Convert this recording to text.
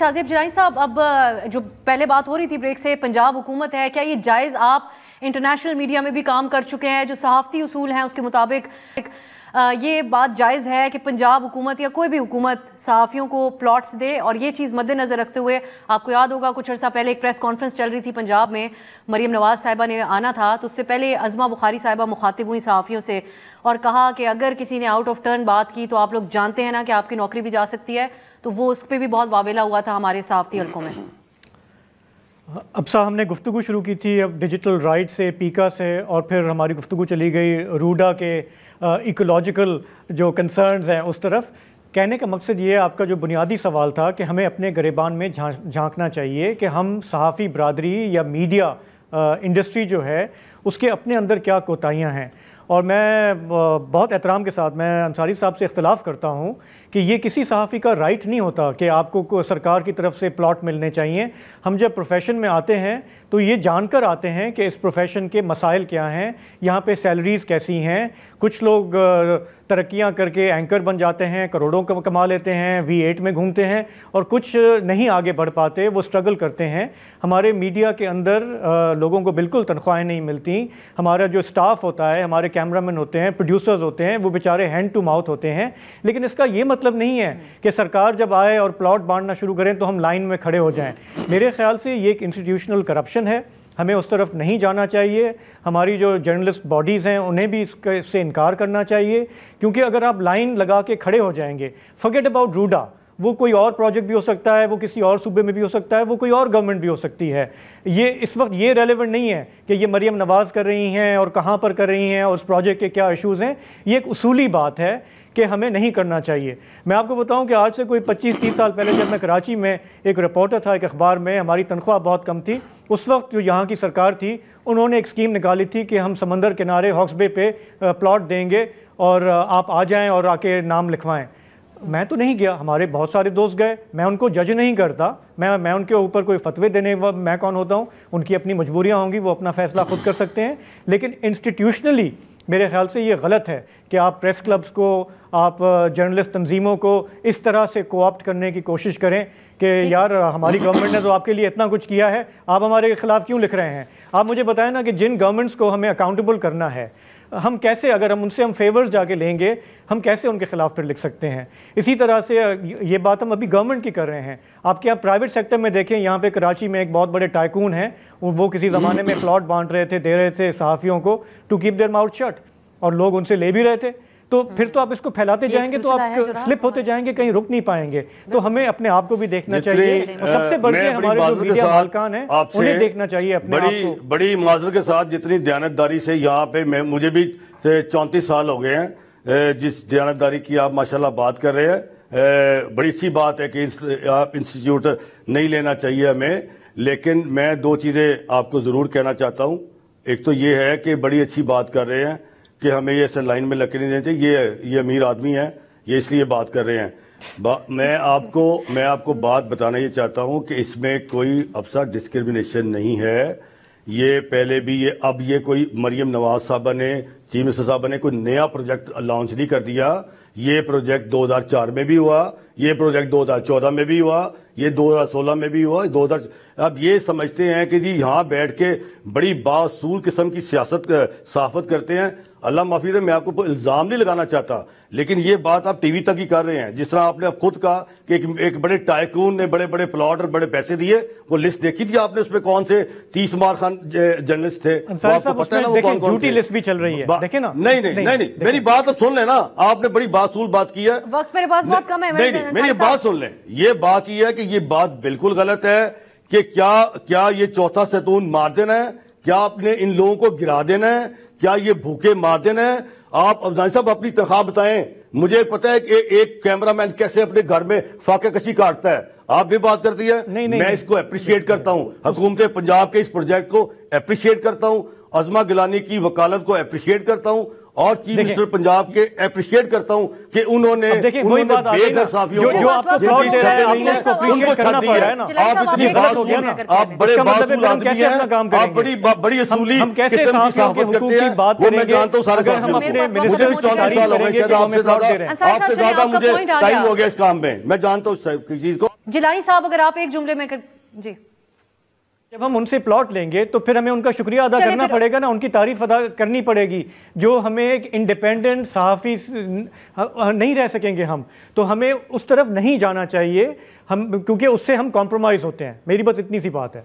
शाज़ेब जिलानी साहब, अब जो पहले बात हो रही थी ब्रेक से, पंजाब हुकूमत है, क्या ये जायज़, आप इंटरनेशनल मीडिया में भी काम कर चुके हैं, जो सहाफ़ती उसूल हैं उसके मुताबिक ये बात जायज़ है कि पंजाब हुकूमत या कोई भी हुकूमत सहाफ़ियों को प्लॉट्स दे? और ये चीज़ मद्देनज़र रखते हुए आपको याद होगा कुछ अर्सा पहले एक प्रेस कॉन्फ्रेंस चल रही थी पंजाब में, मरीम नवाज़ साहिबा ने आना था, तो उससे पहले अज़मा बुखारी साहिबा मुखातिब हुई सहाफ़ियों से और कहा कि अगर किसी ने आउट ऑफ टर्न बात की तो आप लोग जानते हैं ना कि आपकी नौकरी भी जा सकती है। तो वो उस पर भी बहुत वावेला हुआ था हमारे सहाफ़ती हल्कों में। अब सा हमने गुफ्तगू शुरू की थी अब डिजिटल राइट से, पीका से, और फिर हमारी गुफ्तगू चली गई रूडा के इकोलॉजिकल जो कंसर्न्स हैं उस तरफ। कहने का मकसद ये आपका जो बुनियादी सवाल था कि हमें अपने गिरेबान में झांकना चाहिए कि हम सहाफ़ी बरादरी या मीडिया इंडस्ट्री जो है उसके अपने अंदर क्या कोताहियाँ हैं। और मैं बहुत एहतराम के साथ मैं अंसारी साहब से इख्तलाफ करता हूँ कि ये किसी सहाफ़ी का राइट नहीं होता कि आपको सरकार की तरफ से प्लॉट मिलने चाहिए। हम जब प्रोफेशन में आते हैं तो ये जानकर आते हैं कि इस प्रोफेशन के मसाइल क्या हैं, यहाँ पे सैलरीज़ कैसी हैं। कुछ लोग तरक्कियाँ करके एंकर बन जाते हैं, करोड़ों कमा लेते हैं, V8 में घूमते हैं, और कुछ नहीं आगे बढ़ पाते, वो स्ट्रगल करते हैं। हमारे मीडिया के अंदर लोगों को बिल्कुल तनख्वाहें नहीं मिलती। हमारा जो स्टाफ होता है, हमारे कैमरामैन होते हैं, प्रोड्यूसर्स होते हैं, वो बेचारे हैंड टू माउथ होते हैं। लेकिन इसका ये मतलब नहीं है कि सरकार जब आए और प्लॉट बांटना शुरू करें तो हम लाइन में खड़े हो जाएं। मेरे ख्याल से ये एक इंस्टीट्यूशनल करप्शन है, हमें उस तरफ नहीं जाना चाहिए। हमारी जो जर्नलिस्ट बॉडीज़ हैं उन्हें भी इससे इनकार करना चाहिए, क्योंकि अगर आप लाइन लगा के खड़े हो जाएंगे, फॉरगेट अबाउट रूडा, वो कोई और प्रोजेक्ट भी हो सकता है, वो किसी और सूबे में भी हो सकता है, वो कोई और गवर्नमेंट भी हो सकती है। ये इस वक्त ये रेलेवेंट नहीं है कि ये मरीम नवाज़ कर रही हैं और कहाँ पर कर रही हैं और उस प्रोजेक्ट के क्या इशूज़ हैं। ये एक उसूली बात है कि हमें नहीं करना चाहिए। मैं आपको बताऊं कि आज से कोई 25-30 साल पहले जब मैं कराची में एक रिपोर्टर था एक अखबार में, हमारी तनख्वाह बहुत कम थी। उस वक्त जो यहाँ की सरकार थी उन्होंने एक स्कीम निकाली थी कि हम समंदर किनारे हॉक्स बे पे प्लॉट देंगे और आप आ जाएं और आके नाम लिखवाएं। मैं तो नहीं गया, हमारे बहुत सारे दोस्त गए। मैं उनको जज नहीं करता, मैं उनके ऊपर कोई फतवे देने मैं कौन होता हूँ। उनकी अपनी मजबूरियाँ होंगी, वो अपना फ़ैसला खुद कर सकते हैं। लेकिन इंस्टीट्यूशनली मेरे ख्याल से ये गलत है कि आप प्रेस क्लब्स को, आप जर्नलिस्ट तंजीमों को इस तरह से कोऑप्ट करने की कोशिश करें कि यार हमारी गवर्नमेंट ने तो आपके लिए इतना कुछ किया है, आप हमारे खिलाफ क्यों लिख रहे हैं। आप मुझे बताएं ना कि जिन गवर्नमेंट्स को हमें अकाउंटेबल करना है, हम कैसे, अगर हम उनसे फेवर्स जाके लेंगे, हम कैसे उनके खिलाफ फिर लिख सकते हैं। इसी तरह से ये बात हम अभी गवर्नमेंट की कर रहे हैं। आपके यहाँ प्राइवेट सेक्टर में देखें, यहाँ पे कराची में एक बहुत बड़े टाइकून हैं, वो किसी ज़माने में प्लॉट बांट रहे थे, दे रहे थे सहाफ़ियों को to keep their mouth shut, और लोग उनसे ले भी रहे थे। तो फिर तो आप इसको फैलाते जाएंगे तो आप स्लिप होते जाएंगे, कहीं रुक नहीं पाएंगे। तो हमें अपने आप को भी देखना चाहिए, और सबसे बढ़ के हमारे जो मीडिया मालकान हैं उन्हें देखना चाहिए अपने आप को। बड़ी माजरत के साथ जितनी दयानतदारी से यहाँ पे मुझे भी 34 साल हो गए हैं, जिस दयानतदारी की आप माशाल्लाह बात कर रहे हैं, बड़ी अच्छी बात है कि आप इंस्टीट्यूट नहीं लेना चाहिए हमें। लेकिन मैं दो चीज़ें आपको ज़रूर कहना चाहता हूँ। एक तो ये है कि बड़ी अच्छी बात कर रहे हैं कि हमें ये ऐसे लाइन में लग नहीं देनी चाहिए, ये अमीर आदमी है, ये इसलिए बात कर रहे हैं। मैं आपको बात बताना ये चाहता हूँ कि इसमें कोई अफसर डिस्क्रिमिनेशन नहीं है। ये पहले भी अब ये कोई मरीम नवाज साहबा ने, चीफ मिनिस्टर साहबा ने कोई नया प्रोजेक्ट लॉन्च नहीं कर दिया। ये प्रोजेक्ट 2004 में भी हुआ, ये प्रोजेक्ट 2014 में भी हुआ, ये 2016 में भी हुआ, 2000। अब ये समझते हैं कि जी यहाँ बैठ के बड़ी बासूल किस्म की सहाफत करते हैं। अल्लाह माफी दे, मैं आपको इल्जाम नहीं लगाना चाहता, लेकिन ये बात आप टीवी तक ही कर रहे हैं। जिस तरह आपने अब खुद कहा कि एक बड़े टाइकून ने बड़े बड़े प्लॉट और बड़े पैसे दिए, वो लिस्ट देखी थी आपने, उसमें कौन से 30 मार खान जर्नलिस्ट थे, आपको पता है ना वो कौन कौन थे। लिस्ट भी चल रही है, देखे ना। नहीं, मेरी बात अब सुन लेना। आपने बड़ी बासूल बात की है, वक्त मेरे पास बहुत कम है। नहीं, मेरी बात सुन लें। ये बात ये है कि ये बात बिल्कुल गलत है कि क्या ये चौथा सैतून मार देना है, क्या आपने इन लोगों को गिरा देना है, क्या ये भूखे मार देना है। आप अफजानी साहब अपनी तनख्वाह बताएं। मुझे पता है कि एक कैमरामैन कैसे अपने घर में फाके कशी काटता है, आप भी बात करती है। मैं इसको अप्रिशिएट करता हूं, हुकूमत पंजाब के इस प्रोजेक्ट को अप्रिशिएट करता हूं, अज़मा गिलानी की वकालत को अप्रिशिएट करता हूं, और चीफ मिनिस्टर पंजाब के अप्रिशिएट करता हूं कि उन्होंने बेघर साफियों को जिनकी छतें नहीं है उनको छत दी है। आप इतनी बात, आप बड़े बासूल आदमी हैं, आप बड़ी असूली किस्म की सहाफत करते हैं, वो मैं जानता हूं सारे साथियों को। मुझे भी 34 साल हो गए, शायद आपसे ज्यादा मुझे टाइम हो गया इस काम में, मैं जानता हूँ चीज को। जिलानी साहब, अगर आप एक जुमले में जी। जब हम उनसे प्लॉट लेंगे तो फिर हमें उनका शुक्रिया अदा करना पड़ेगा ना, उनकी तारीफ अदा करनी पड़ेगी। जो हमें एक इंडिपेंडेंट सहाफ़ी नहीं रह सकेंगे हम, तो हमें उस तरफ नहीं जाना चाहिए हम, क्योंकि उससे हम कॉम्प्रोमाइज़ होते हैं। मेरी बस इतनी सी बात है।